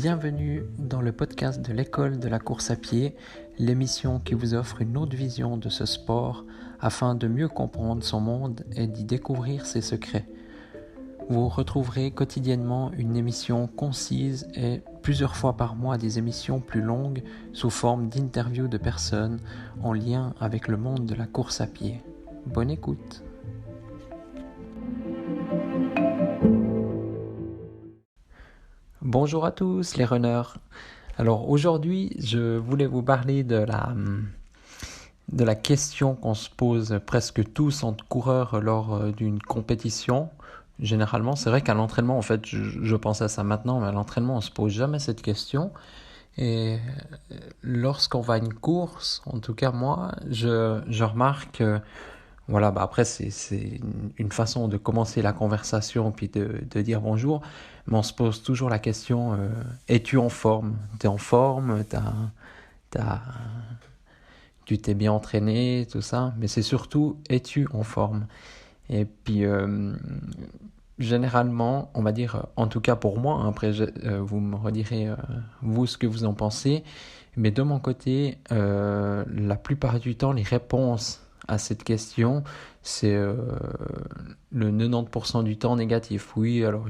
Bienvenue dans le podcast de l'école de la course à pied, l'émission qui vous offre une autre vision de ce sport afin de mieux comprendre son monde et d'y découvrir ses secrets. Vous retrouverez quotidiennement une émission concise et plusieurs fois par mois des émissions plus longues sous forme d'interviews de personnes en lien avec le monde de la course à pied. Bonne écoute! Bonjour à tous les runners. Alors aujourd'hui, je voulais vous parler de la question qu'on se pose presque tous entre coureurs lors d'une compétition. Généralement, c'est vrai qu'à l'entraînement, en fait, je pense à ça maintenant, mais à l'entraînement, on se pose jamais cette question. Et lorsqu'on va à une course, en tout cas moi, je remarque voilà, après c'est une façon de commencer la conversation puis de dire bonjour, mais on se pose toujours la question es-tu en forme? T'es en forme? Tu t'es bien entraîné, tout ça, mais c'est surtout es-tu en forme? Et puis généralement, on va dire, en tout cas pour moi, après vous me redirez vous ce que vous en pensez, mais de mon côté, la plupart du temps, les réponses à cette question, c'est le 90% du temps négatif. Oui, alors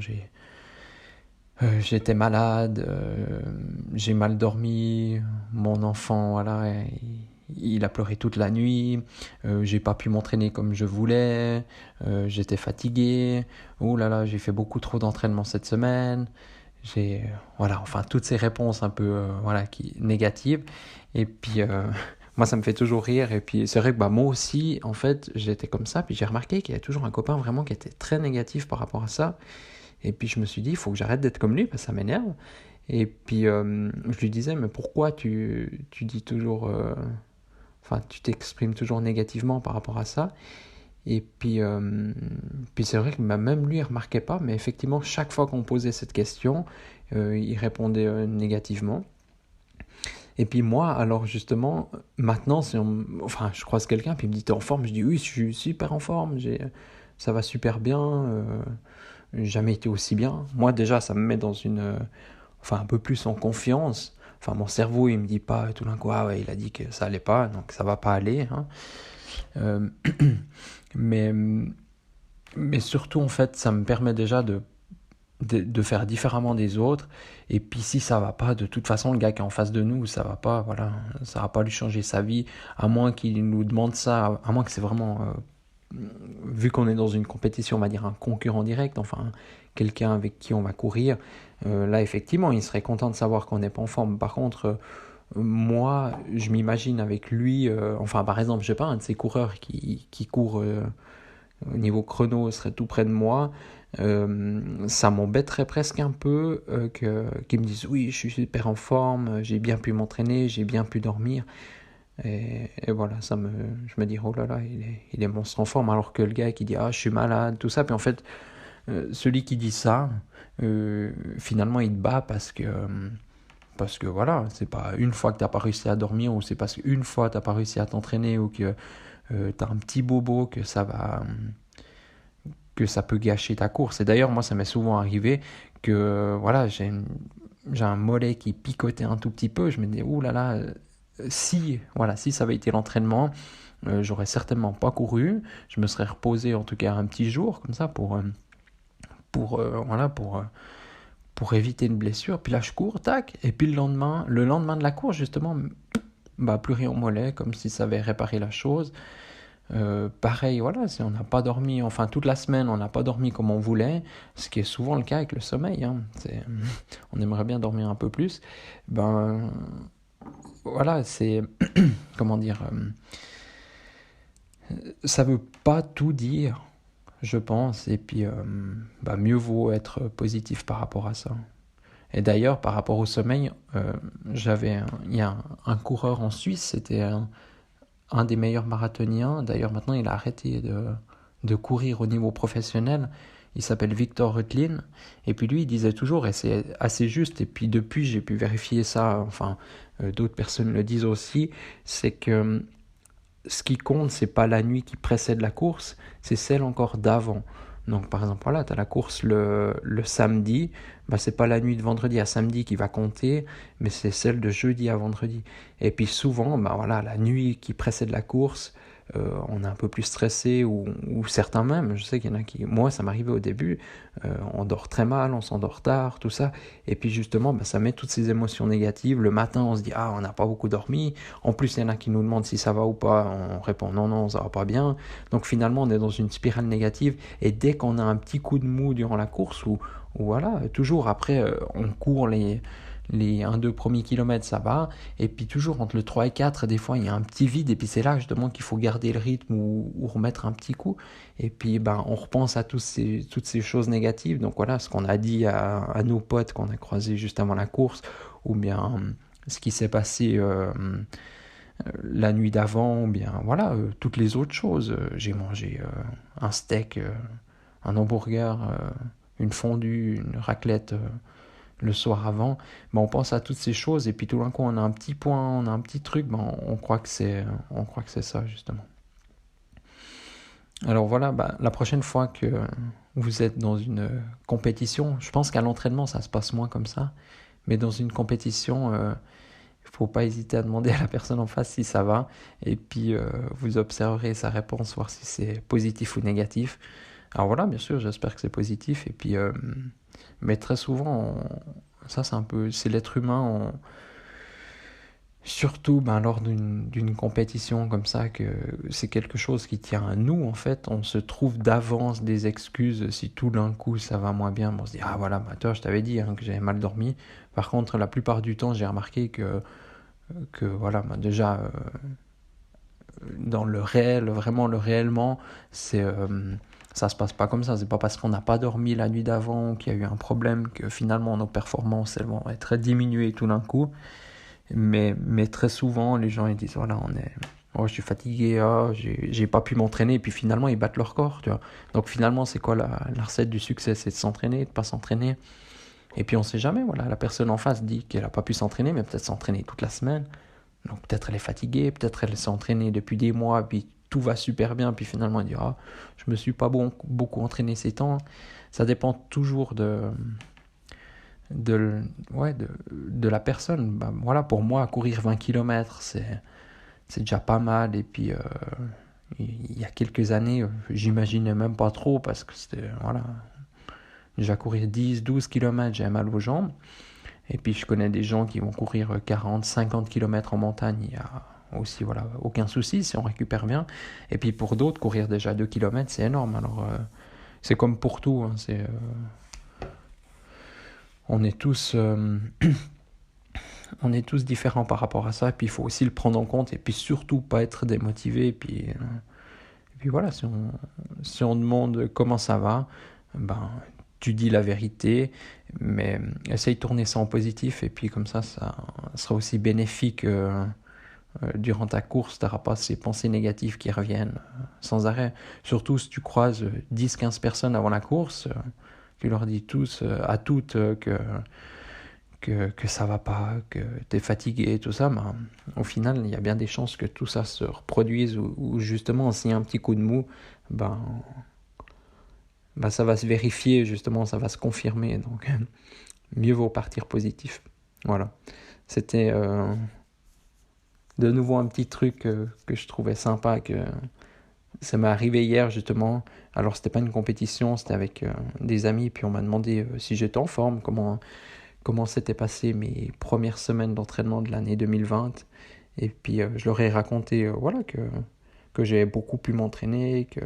j'étais malade, j'ai mal dormi, mon enfant, voilà, il a pleuré toute la nuit, j'ai pas pu m'entraîner comme je voulais, j'étais fatigué, oh là là, j'ai fait beaucoup trop d'entraînement cette semaine. Voilà, enfin toutes ces réponses un peu négatives. Et puis moi ça me fait toujours rire. Et puis c'est vrai que moi aussi en fait j'étais comme ça. Puis j'ai remarqué qu'il y a toujours un copain vraiment qui était très négatif par rapport à ça. Et puis je me suis dit il faut que j'arrête d'être comme lui parce que ça m'énerve. Et puis je lui disais mais pourquoi tu dis toujours tu t'exprimes toujours négativement par rapport à ça. Et puis c'est vrai que même lui, il ne remarquait pas, mais effectivement, chaque fois qu'on posait cette question, il répondait négativement. Et puis moi, alors justement, maintenant, je croise quelqu'un, puis il me dit, t'es en forme? Je dis, oui, je suis super en forme, ça va super bien, j'ai jamais été aussi bien. Moi, déjà, ça me met dans un peu plus en confiance. Enfin, mon cerveau, il me dit pas tout d'un coup, ah ouais, il a dit que ça allait pas, donc ça va pas aller, hein. Mais surtout, en fait, ça me permet déjà de faire différemment des autres. Et puis, si ça va pas, de toute façon, le gars qui est en face de nous, ça va pas, voilà, ça va pas lui changer sa vie, à moins qu'il nous demande ça, à moins que c'est vraiment, vu qu'on est dans une compétition, on va dire un concurrent direct, enfin, quelqu'un avec qui on va courir, là, effectivement, il serait content de savoir qu'on n'est pas en forme. Par contre, moi, je m'imagine avec lui, par exemple, je sais pas, un de ces coureurs qui court au niveau chrono serait tout près de moi, ça m'embêterait presque un peu qu'ils me disent oui, je suis super en forme, j'ai bien pu m'entraîner, j'ai bien pu dormir. Et voilà, je me dis oh là là, il est monstre en forme, alors que le gars qui dit ah, je suis malade, tout ça, puis en fait, celui qui dit ça, finalement, il te bat parce que voilà, c'est pas une fois que t'as pas réussi à dormir, ou c'est parce qu'une fois t'as pas réussi à t'entraîner, ou que t'as un petit bobo que ça peut gâcher ta course. Et d'ailleurs, moi, ça m'est souvent arrivé que voilà, j'ai un mollet qui picotait un tout petit peu. Je me dis, ouh là là, si ça avait été l'entraînement, j'aurais certainement pas couru. Je me serais reposé en tout cas un petit jour comme ça pour éviter une blessure. Puis là, je cours, tac. Et puis le lendemain de la course, justement, plus rien au mollet, comme si ça avait réparé la chose. Pareil, voilà, si on n'a pas dormi, toute la semaine, on n'a pas dormi comme on voulait, ce qui est souvent le cas avec le sommeil, hein. On aimerait bien dormir un peu plus. Voilà, c'est, comment dire, ça veut pas tout dire, je pense, et puis mieux vaut être positif par rapport à ça. Et d'ailleurs, par rapport au sommeil, il y a un coureur en Suisse, c'était un des meilleurs marathoniens. D'ailleurs, maintenant, il a arrêté de courir au niveau professionnel. Il s'appelle Victor Reutlin. Et puis lui, il disait toujours, et c'est assez juste, et puis depuis, j'ai pu vérifier ça, d'autres personnes le disent aussi, c'est que ce qui compte, c'est pas la nuit qui précède la course, c'est celle encore d'avant. Donc par exemple, voilà, tu as la course le samedi, bah, c'est pas la nuit de vendredi à samedi qui va compter, mais c'est celle de jeudi à vendredi. Et puis souvent, bah, voilà, la nuit qui précède la course, on est un peu plus stressé, ou certains même, je sais qu'il y en a qui, moi ça m'arrivait au début, on dort très mal, on s'endort tard, tout ça, et puis justement bah, ça met toutes ces émotions négatives. Le matin on se dit on n'a pas beaucoup dormi, en plus il y en a qui nous demandent si ça va ou pas, on répond non ça va pas bien, donc finalement on est dans une spirale négative, et dès qu'on a un petit coup de mou durant la course, ou voilà, toujours après on court les 1-2 premiers kilomètres, ça va. Et puis toujours entre le 3 et 4, des fois, il y a un petit vide. Et puis c'est là justement qu'il faut garder le rythme, ou remettre un petit coup. Et puis ben, on repense à toutes ces choses négatives. Donc voilà, ce qu'on a dit à nos potes qu'on a croisés juste avant la course, ou bien ce qui s'est passé la nuit d'avant, ou bien voilà, toutes les autres choses. J'ai mangé un steak, un hamburger, une fondue, une raclette le soir avant, ben on pense à toutes ces choses, et puis tout d'un coup on a un petit point, on a un petit truc, ben on croit que c'est ça justement. Alors voilà, ben, la prochaine fois que vous êtes dans une compétition, je pense qu'à l'entraînement ça se passe moins comme ça, mais dans une compétition, il faut pas hésiter à demander à la personne en face si ça va, et puis vous observerez sa réponse, voir si c'est positif ou négatif. Alors voilà, bien sûr, j'espère que c'est positif, et puis mais très souvent, ça c'est l'être humain, surtout ben, lors d'une compétition comme ça, que c'est quelque chose qui tient à nous en fait. On se trouve d'avance des excuses si tout d'un coup ça va moins bien. On se dit voilà, bah, toi je t'avais dit que j'avais mal dormi. Par contre, la plupart du temps, j'ai remarqué que voilà, bah, déjà dans le réel, vraiment le réellement, ça se passe pas comme ça. C'est pas parce qu'on n'a pas dormi la nuit d'avant, qu'il y a eu un problème, que finalement nos performances elles vont être diminuées tout d'un coup. Mais très souvent, les gens ils disent voilà, je suis fatigué, j'ai pas pu m'entraîner, et puis finalement ils battent leur corps, tu vois. Donc finalement, c'est quoi la recette du succès? C'est de s'entraîner, de pas s'entraîner. Et puis on sait jamais, voilà, la personne en face dit qu'elle a pas pu s'entraîner, mais peut-être s'entraîner toute la semaine. Donc peut-être elle est fatiguée, peut-être elle s'est entraînée depuis des mois, puis tout va super bien, puis finalement elle dit je me suis pas beaucoup entraîné ces temps. Ça dépend toujours de la personne. Ben, voilà, pour moi, courir 20 km, c'est déjà pas mal. Et puis il y a quelques années, j'imaginais même pas trop, parce que c'était voilà, déjà courir 10-12 km, j'avais mal aux jambes. Et puis je connais des gens qui vont courir 40-50 km en montagne, il y a aussi voilà, aucun souci si on récupère bien. Et puis pour d'autres, courir déjà 2 km, c'est énorme. Alors c'est comme pour tout, hein, on est tous on est tous différents par rapport à ça, et puis il faut aussi le prendre en compte, et puis surtout pas être démotivé. Et puis voilà, si on demande comment ça va, ben tu dis la vérité, mais essaye de tourner ça en positif, et puis comme ça sera aussi bénéfique durant ta course. Tu n'auras pas ces pensées négatives qui reviennent sans arrêt. Surtout si tu croises 10-15 personnes avant la course, tu leur dis tous, à toutes, que ça va pas, que tu es fatigué et tout ça, ben, au final, il y a bien des chances que tout ça se reproduise, ou justement, s'il y a un petit coup de mou, ben ça va se vérifier, justement, ça va se confirmer. Donc, mieux vaut partir positif. Voilà. C'était de nouveau un petit truc que je trouvais sympa, que ça m'est arrivé hier, justement. Alors, c'était pas une compétition, c'était avec des amis, puis on m'a demandé si j'étais en forme, comment s'étaient passées mes premières semaines d'entraînement de l'année 2020. Et puis, je leur ai raconté voilà, que j'avais beaucoup pu m'entraîner, que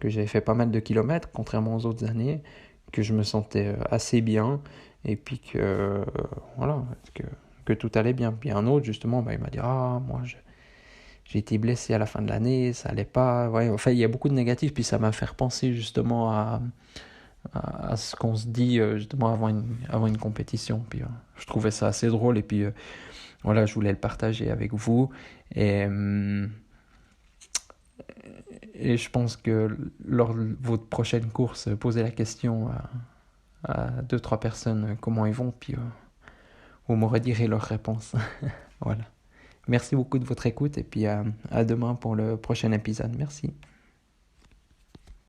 j'avais fait pas mal de kilomètres, contrairement aux autres années, que je me sentais assez bien, et puis voilà, que tout allait bien. Puis un autre, justement, il m'a dit moi j'ai été blessé à la fin de l'année, ça allait pas. Ouais, enfin, il y a beaucoup de négatifs, puis ça m'a fait repenser justement à ce qu'on se dit justement avant une compétition. Puis je trouvais ça assez drôle, et puis voilà, je voulais le partager avec vous. Et je pense que lors de votre prochaine course, posez la question à 2-3 personnes comment ils vont, puis vous me redirez leur réponse. Voilà. Merci beaucoup de votre écoute, et puis à demain pour le prochain épisode. Merci.